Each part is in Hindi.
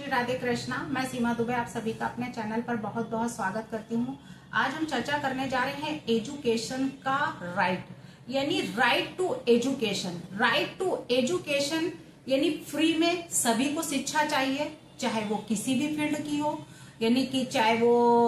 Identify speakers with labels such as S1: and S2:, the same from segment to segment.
S1: राधे कृष्णा। मैं सीमा दुबे आप सभी का अपने चैनल पर बहुत बहुत स्वागत करती हूँ। आज हम चर्चा करने जा रहे हैं एजुकेशन का राइट, यानी right to education. Right to education यानी फ्री में सभी को शिक्षा चाहिए, चाहे वो किसी भी फील्ड की हो, यानी कि चाहे वो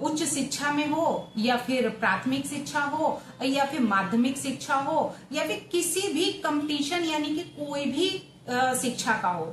S1: उच्च शिक्षा में हो या फिर प्राथमिक शिक्षा हो या फिर माध्यमिक शिक्षा हो या फिर किसी भी कंपटीशन यानी कि कोई भी शिक्षा का हो,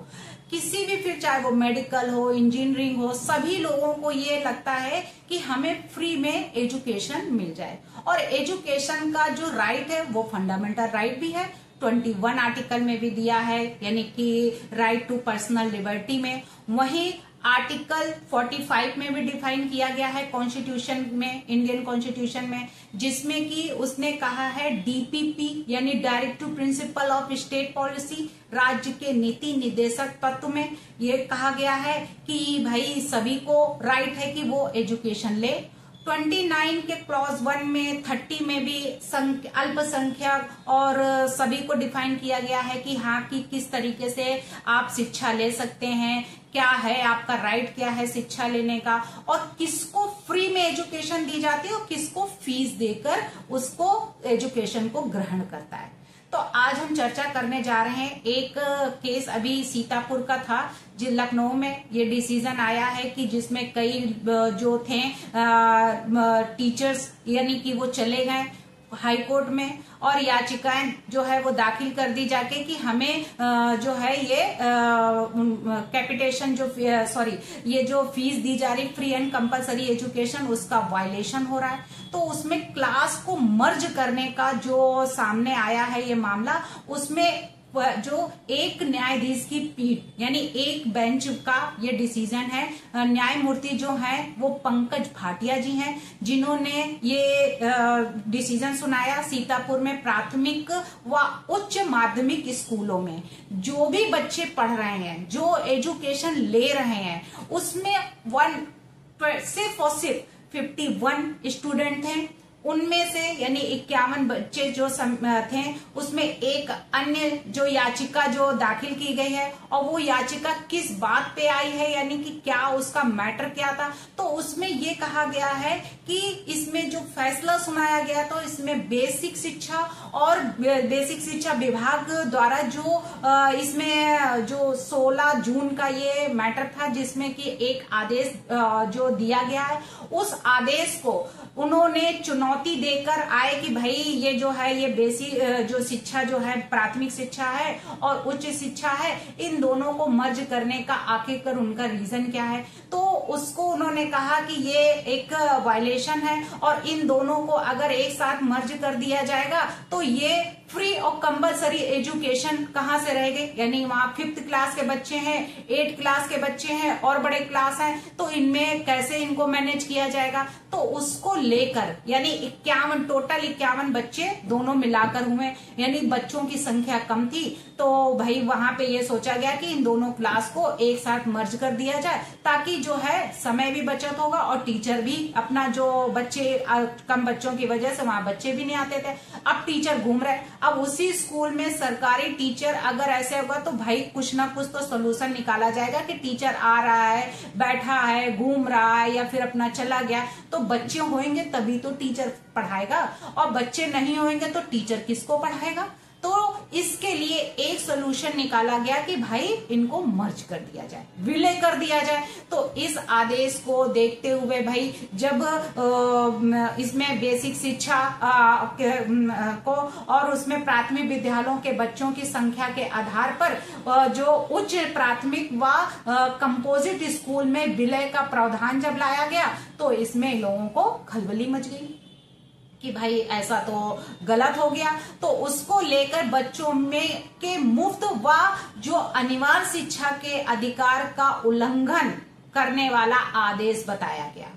S1: किसी भी फील्ड, चाहे वो मेडिकल हो, इंजीनियरिंग हो, सभी लोगों को ये लगता है कि हमें फ्री में एजुकेशन मिल जाए। और एजुकेशन का जो राइट है वो फंडामेंटल राइट भी है, 21 आर्टिकल में भी दिया है, यानी कि राइट टू पर्सनल लिबर्टी में। वहीं आर्टिकल 45 में भी डिफाइन किया गया है कॉन्स्टिट्यूशन में, इंडियन कॉन्स्टिट्यूशन में, जिसमें कि उसने कहा है डीपीपी यानी directive principle of state policy, राज्य के नीति निर्देशक तत्व में ये कहा गया है कि भाई सभी को राइट है कि वो एजुकेशन ले। 29 के क्लॉज 1 में, 30 में भी अल्पसंख्यक और सभी को डिफाइन किया गया है कि हाँ कि किस तरीके से आप शिक्षा ले सकते हैं, क्या है आपका राइट, क्या है शिक्षा लेने का, और किसको फ्री में एजुकेशन दी जाती है और किसको फीस देकर उसको एजुकेशन को ग्रहण करता है। तो आज हम चर्चा करने जा रहे हैं एक केस अभी सीतापुर का था, जो लखनऊ में ये डिसीजन आया है कि जिसमें कई जो थे टीचर्स यानी कि वो चले गए हाई कोर्ट में और याचिकाएं जो है वो दाखिल कर दी जाके कि हमें जो है ये कैपिटेशन जो ये जो फीस दी जा रही फ्री एंड कंपलसरी एजुकेशन, उसका वायलेशन हो रहा है। तो उसमें क्लास को मर्ज करने का जो सामने आया है ये मामला, उसमें जो एक न्यायाधीश की पीठ यानी एक बेंच का ये डिसीजन है। न्यायमूर्ति जो हैं वो पंकज भाटिया जी हैं, जिन्होंने ये डिसीजन सुनाया। सीतापुर में प्राथमिक व उच्च माध्यमिक स्कूलों में जो भी बच्चे पढ़ रहे हैं, जो एजुकेशन ले रहे हैं, उसमें सिर्फ और सिर्फ 51 स्टूडेंट थे। उनमें से यानी 51 बच्चे जो थे, उसमें एक अन्य जो याचिका जो दाखिल की गई है, और वो याचिका किस बात पे आई है, यानी कि क्या उसका मैटर क्या था, तो उसमें ये कहा गया है कि इसमें जो फैसला सुनाया गया तो इसमें बेसिक शिक्षा और बेसिक शिक्षा विभाग द्वारा जो इसमें जो 16 जून का ये मैटर था, जिसमें कि एक आदेश जो दिया गया है, उस आदेश को उन्होंने चुनौती देकर आए कि भाई ये जो है ये बेसिक जो शिक्षा जो है प्राथमिक शिक्षा है और उच्च शिक्षा है, इन दोनों को मर्ज करने का आखिरकार उनका रीजन क्या है। तो उसको उन्होंने कहा कि ये एक वायलेशन है और इन दोनों को अगर एक साथ मर्ज कर दिया जाएगा तो ये फ्री और कंपलसरी एजुकेशन कहाँ से रहेगी, यानी वहां 5th क्लास के बच्चे हैं, 8th क्लास के बच्चे हैं और बड़े क्लास हैं, तो इनमें कैसे इनको मैनेज किया जाएगा। तो उसको लेकर यानी 51 टोटल 51 बच्चे दोनों मिलाकर हुए, यानी बच्चों की संख्या कम थी, तो भाई वहां पे ये सोचा गया कि इन दोनों क्लास को एक साथ मर्ज कर दिया जाए, ताकि जो है समय भी बचत होगा और टीचर भी अपना जो बच्चे कम बच्चों की वजह से वहां बच्चे भी नहीं आते थे, अब टीचर घूम रहे। अब उसी स्कूल में सरकारी टीचर अगर ऐसे होगा तो भाई कुछ ना कुछ तो सोल्यूशन निकाला जाएगा कि टीचर आ रहा है, बैठा है, घूम रहा है या फिर अपना चला गया, तो बच्चे होंगे तभी तो टीचर पढ़ाएगा, और बच्चे नहीं होंगे तो टीचर किसको पढ़ाएगा। तो इसके लिए एक सोल्यूशन निकाला गया कि भाई इनको मर्ज कर दिया जाए, विलय कर दिया जाए। तो इस आदेश को देखते हुए भाई जब इसमें बेसिक शिक्षा को और उसमें प्राथमिक विद्यालयों के बच्चों की संख्या के आधार पर जो उच्च प्राथमिक व कंपोजिट स्कूल में विलय का प्रावधान जब लाया गया, तो इसमें लोगों को खलबली मच गई कि भाई ऐसा तो गलत हो गया। तो उसको लेकर बच्चों में के मुफ्त व जो अनिवार्य शिक्षा के अधिकार का उल्लंघन करने वाला आदेश बताया गया,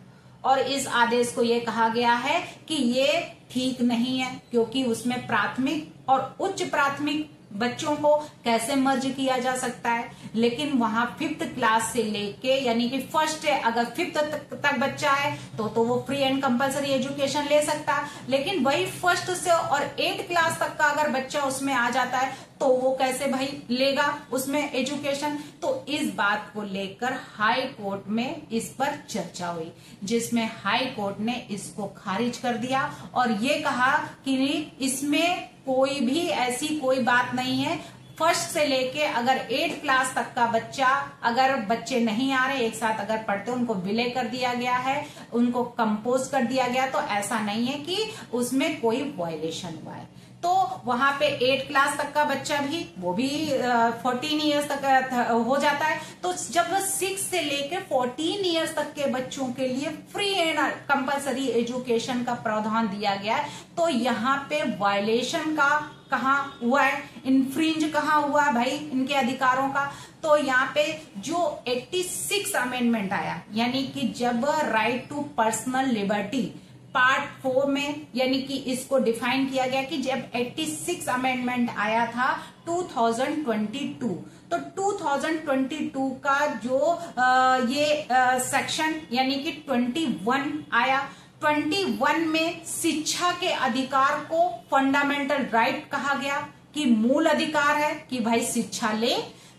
S1: और इस आदेश को ये कहा गया है कि ये ठीक नहीं है, क्योंकि उसमें प्राथमिक और उच्च प्राथमिक बच्चों को कैसे मर्ज किया जा सकता है, लेकिन वहां 5th क्लास से लेके यानी कि फर्स्ट है अगर 5th तक बच्चा है तो वो फ्री एंड कंपलसरी एजुकेशन ले सकता है, लेकिन वही फर्स्ट से और 8th क्लास तक का अगर बच्चा उसमें आ जाता है तो वो कैसे भाई लेगा उसमें एजुकेशन। तो इस बात को लेकर हाई कोर्ट में इस पर चर्चा हुई, जिसमें हाई कोर्ट ने इसको खारिज कर दिया और ये कहा कि इसमें कोई भी ऐसी कोई बात नहीं है। फर्स्ट से लेके अगर 8th क्लास तक का बच्चा, अगर बच्चे नहीं आ रहे एक साथ अगर पढ़ते, उनको विलय कर दिया गया है, उनको कंपोज कर दिया गया, तो ऐसा नहीं है कि उसमें कोई वायलेशन हुआ है। तो वहां पे 8th क्लास तक का बच्चा भी, वो भी 14 ईयर्स तक हो जाता है। तो जब 6 से लेकर 14 ईयर्स तक के बच्चों के लिए फ्री एंड कंपलसरी एजुकेशन का प्रावधान दिया गया है, तो यहाँ पे वायलेशन का कहाँ हुआ है, इन्फ्रिंज कहाँ हुआ है भाई इनके अधिकारों का। तो यहाँ पे जो 86 अमेंडमेंट आया, यानी कि जब right to personal liberty part 4 में, यानी कि इसको डिफाइन किया गया कि जब 86 अमेंडमेंट आया था 2022, तो 2022 का जो ये सेक्शन यानी कि 21 आया, 21 में शिक्षा के अधिकार को फंडामेंटल राइट कहा गया कि मूल अधिकार है कि भाई शिक्षा ले।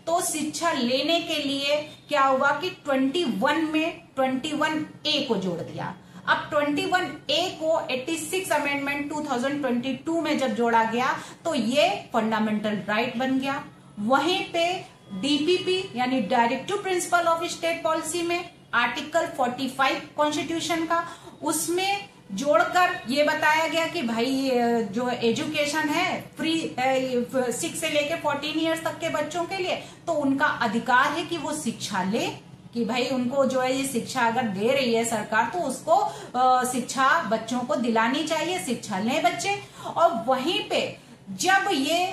S1: तो शिक्षा लेने के लिए क्या हुआ कि 21 में 21A को जोड़ दिया। अब 21A को 86 अमेंडमेंट 2022 में जब जोड़ा गया तो ये फंडामेंटल राइट बन गया। वहीं पे डीपीपी यानी directive principle of state policy में आर्टिकल 45 कॉन्स्टिट्यूशन का, उसमें जोड़कर ये बताया गया कि भाई जो एजुकेशन है फ्री 6 से लेके 14 ईयर्स तक के बच्चों के लिए, तो उनका अधिकार है कि वो शिक्षा ले, कि भाई उनको जो है ये शिक्षा अगर दे रही है सरकार तो उसको शिक्षा बच्चों को दिलानी चाहिए, शिक्षा लें बच्चे। और वहीं पे जब ये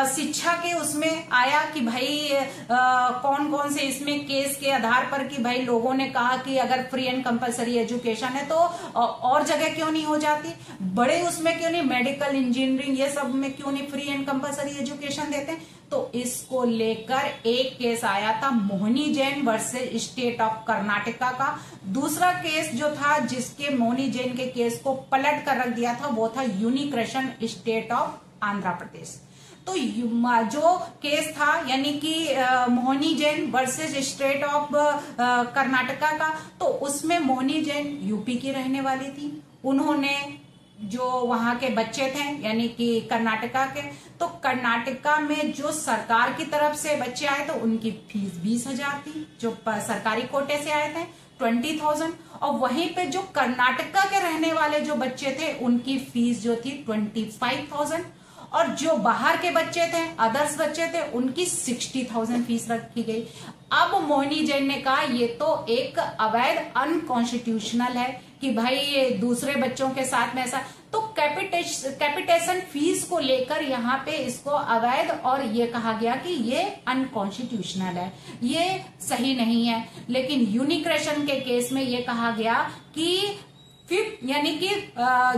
S1: शिक्षा के उसमें आया कि भाई कौन कौन से इसमें केस के आधार पर कि भाई लोगों ने कहा कि अगर फ्री एंड कंपलसरी एजुकेशन है तो और जगह क्यों नहीं हो जाती, बड़े उसमें क्यों नहीं, मेडिकल इंजीनियरिंग ये सब में क्यों नहीं फ्री एंड कंपलसरी एजुकेशन देते। तो इसको लेकर एक केस आया था Mohini Jain versus state of Karnataka का। दूसरा केस जो था जिसके मोहिनी जैन के केस को पलट कर रख दिया था वो था यूनिक्रेशन स्टेट ऑफ आंध्र प्रदेश। तो जो केस था यानी कि Mohini Jain versus state of Karnataka का, तो उसमें मोहिनी जैन यूपी की रहने वाली थी। उन्होंने जो वहां के बच्चे थे यानी कि कर्नाटका के, तो कर्नाटका में जो सरकार की तरफ से बच्चे आए तो उनकी फीस 20,000 थी, जो सरकारी कोटे से आए थे 20,000, और वहीं पे जो कर्नाटका के रहने वाले जो बच्चे थे उनकी फीस जो थी 25,000, और जो बाहर के बच्चे थे अदर्स बच्चे थे उनकी 60,000 फीस रखी गई। अब मोहिनी जैन ने कहा ये तो एक अवैध अनकॉन्स्टिट्यूशनल है कि भाई ये दूसरे बच्चों के साथ में ऐसा, तो कैपिटेशन फीस को लेकर यहाँ पे इसको अवैध और ये कहा गया कि ये अनकॉन्स्टिट्यूशनल है, ये सही नहीं है। लेकिन यूनिक्रेशन के केस में ये कहा गया कि फिफ्थ यानी कि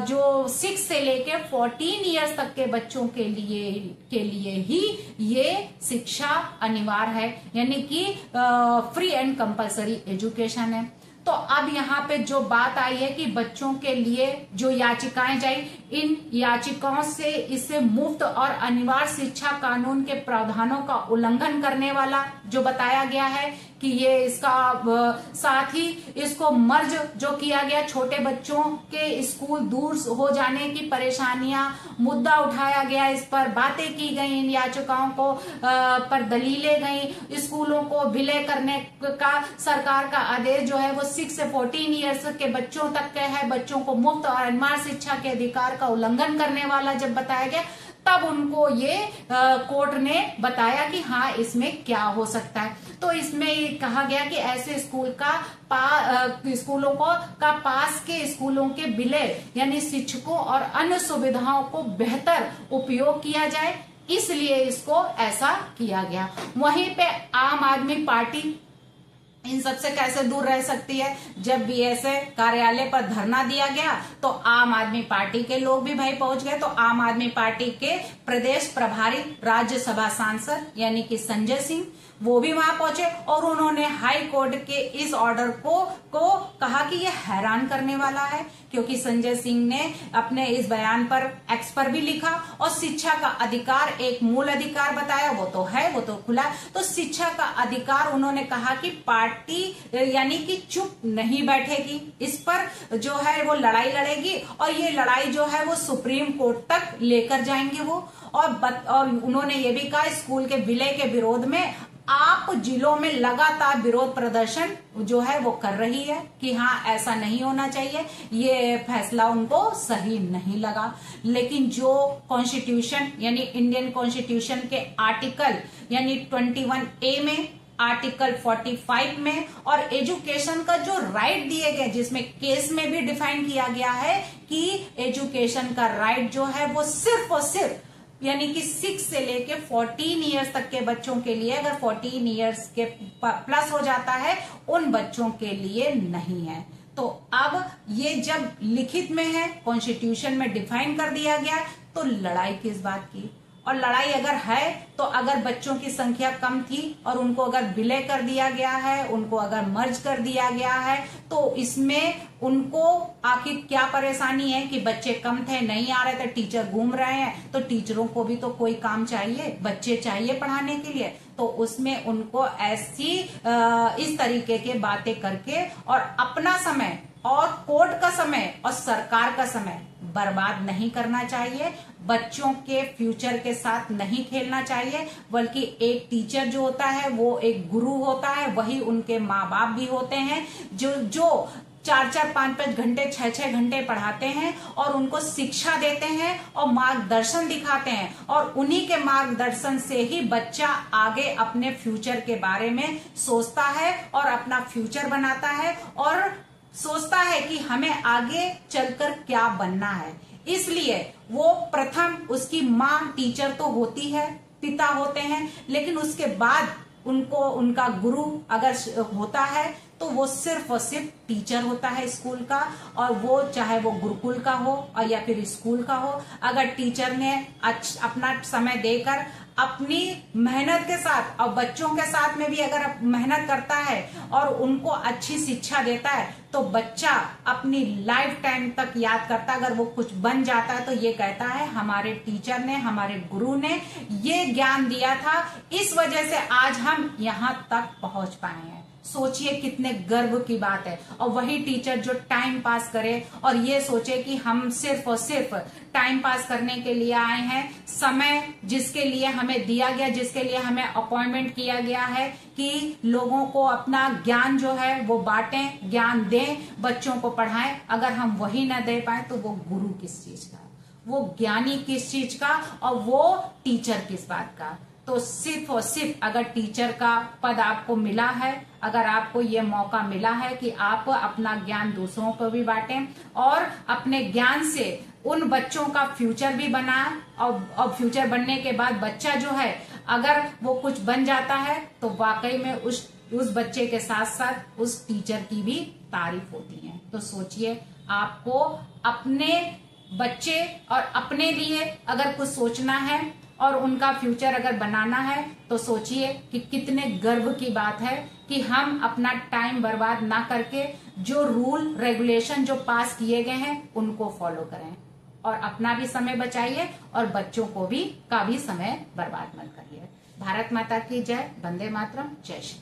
S1: जो 6 से लेके 14 इयर्स तक के बच्चों के लिए ही ये शिक्षा अनिवार्य है, यानी कि फ्री एंड कंपलसरी एजुकेशन है। तो अब यहाँ पे जो बात आई है कि बच्चों के लिए जो याचिकाएं जाई, इन याचिकाओं से इसे मुफ्त और अनिवार्य शिक्षा कानून के प्रावधानों का उल्लंघन करने वाला जो बताया गया है कि ये इसका साथ ही इसको मर्ज जो किया गया, छोटे बच्चों के स्कूल दूर हो जाने की परेशानियां मुद्दा उठाया गया, इस पर बातें की गई, इन याचिकाओं को पर दलीलें गई, स्कूलों को विलय करने का सरकार का आदेश जो है वो 6 से 14 ईयर्स के बच्चों तक का है, बच्चों को मुफ्त और अनिवार्य शिक्षा के अधिकार का उल्लंघन करने वाला जब बताया गया, तब उनको ये कोर्ट ने बताया कि हाँ इसमें क्या हो सकता है। तो इसमें कहा गया कि ऐसे स्कूलों का पास के स्कूलों के विलय यानी शिक्षकों और अन्य सुविधाओं को बेहतर उपयोग किया जाए, इसलिए इसको ऐसा किया गया। वहीं पे आम आदमी पार्टी इन सबसे कैसे दूर रह सकती है, जब बीएसए कार्यालय पर धरना दिया गया तो आम आदमी पार्टी के लोग भी भाई पहुंच गए। तो आम आदमी पार्टी के प्रदेश प्रभारी राज्यसभा सांसद यानी कि संजय सिंह, वो भी वहां पहुंचे और उन्होंने हाई कोर्ट के इस ऑर्डर को कहा कि ये हैरान करने वाला है, क्योंकि संजय सिंह ने अपने इस बयान पर एक्स पर भी लिखा और शिक्षा का अधिकार एक मूल अधिकार बताया, वो तो है, वो तो खुला। तो शिक्षा का अधिकार उन्होंने कहा कि पार्टी यानी कि चुप नहीं बैठेगी, इस पर जो है वो लड़ाई लड़ेगी और ये लड़ाई जो है वो सुप्रीम कोर्ट तक लेकर जाएंगे वो। और उन्होंने ये भी कहा स्कूल के विलय के विरोध में आप जिलों में लगातार विरोध प्रदर्शन जो है वो कर रही है कि हाँ ऐसा नहीं होना चाहिए, ये फैसला उनको सही नहीं लगा। लेकिन जो कॉन्स्टिट्यूशन यानी इंडियन कॉन्स्टिट्यूशन के आर्टिकल यानी 21A में, आर्टिकल 45 में और एजुकेशन का जो राइट दिए गए, जिसमें केस में भी डिफाइन किया गया है कि एजुकेशन का राइट जो है वो सिर्फ और सिर्फ यानी कि 6 से लेके 14 इयर्स तक के बच्चों के लिए, अगर 14 इयर्स के प्लस हो जाता है उन बच्चों के लिए नहीं है। तो अब ये जब लिखित में है, कॉन्स्टिट्यूशन में डिफाइन कर दिया गया, तो लड़ाई किस बात की? और लड़ाई अगर है तो अगर बच्चों की संख्या कम थी और उनको अगर विलय कर दिया गया है, उनको अगर मर्ज कर दिया गया है, तो इसमें उनको आखिर क्या परेशानी है कि बच्चे कम थे, नहीं आ रहे थे, टीचर घूम रहे हैं, तो टीचरों को भी तो कोई काम चाहिए, बच्चे चाहिए पढ़ाने के लिए। तो उसमें उनको ऐसी इस तरीके के बातें करके और अपना समय और कोर्ट का समय और सरकार का समय बर्बाद नहीं करना चाहिए, बच्चों के फ्यूचर के साथ नहीं खेलना चाहिए। बल्कि एक टीचर जो होता है वो एक गुरु होता है, वही उनके माँ बाप भी होते हैं, जो 4-4, 5-5 घंटे, 6-6 घंटे पढ़ाते हैं और उनको शिक्षा देते हैं और मार्गदर्शन दिखाते हैं, और उन्हीं के मार्गदर्शन से ही बच्चा आगे अपने फ्यूचर के बारे में सोचता है और अपना फ्यूचर बनाता है और सोचता है कि हमें आगे चलकर क्या बनना है। इसलिए वो प्रथम उसकी माँ टीचर तो होती है, पिता होते हैं, लेकिन उसके बाद उनको उनका गुरु अगर होता है तो वो सिर्फ और सिर्फ टीचर होता है स्कूल का, और वो चाहे वो गुरुकुल का हो और या फिर स्कूल का हो। अगर टीचर ने अपना समय देकर अपनी मेहनत के साथ और बच्चों के साथ में भी अगर मेहनत करता है और उनको अच्छी शिक्षा देता है, तो बच्चा अपनी लाइफ टाइम तक याद करता है। अगर वो कुछ बन जाता है तो ये कहता है हमारे टीचर ने, हमारे गुरु ने ये ज्ञान दिया था, इस वजह से आज हम यहाँ तक पहुंच पाए हैं। सोचिए कितने गर्व की बात है। और वही टीचर जो टाइम पास करे और ये सोचे कि हम सिर्फ और सिर्फ टाइम पास करने के लिए आए हैं, समय जिसके लिए हमें दिया गया, जिसके लिए हमें अपॉइंटमेंट किया गया है कि लोगों को अपना ज्ञान जो है वो बांटें, ज्ञान दें, बच्चों को पढ़ाएं, अगर हम वही न दे पाए तो वो गुरु किस चीज का, वो ज्ञानी किस चीज का और वो टीचर किस बात का। तो सिर्फ और सिर्फ अगर टीचर का पद आपको मिला है, अगर आपको ये मौका मिला है कि आप अपना ज्ञान दूसरों को भी बांटें और अपने ज्ञान से उन बच्चों का फ्यूचर भी बनाएं, और फ्यूचर बनने के बाद बच्चा जो है अगर वो कुछ बन जाता है तो वाकई में उस बच्चे के साथ साथ उस टीचर की भी तारीफ होती है। तो सोचिए, आपको अपने बच्चे और अपने लिए अगर कुछ सोचना है और उनका फ्यूचर अगर बनाना है, तो सोचिए कि कितने गर्व की बात है कि हम अपना टाइम बर्बाद ना करके जो रूल रेगुलेशन जो पास किए गए हैं उनको फॉलो करें और अपना भी समय बचाइए और बच्चों को भी का भी समय बर्बाद मत करिए। भारत माता की जय। वंदे मातरम। जय श्री।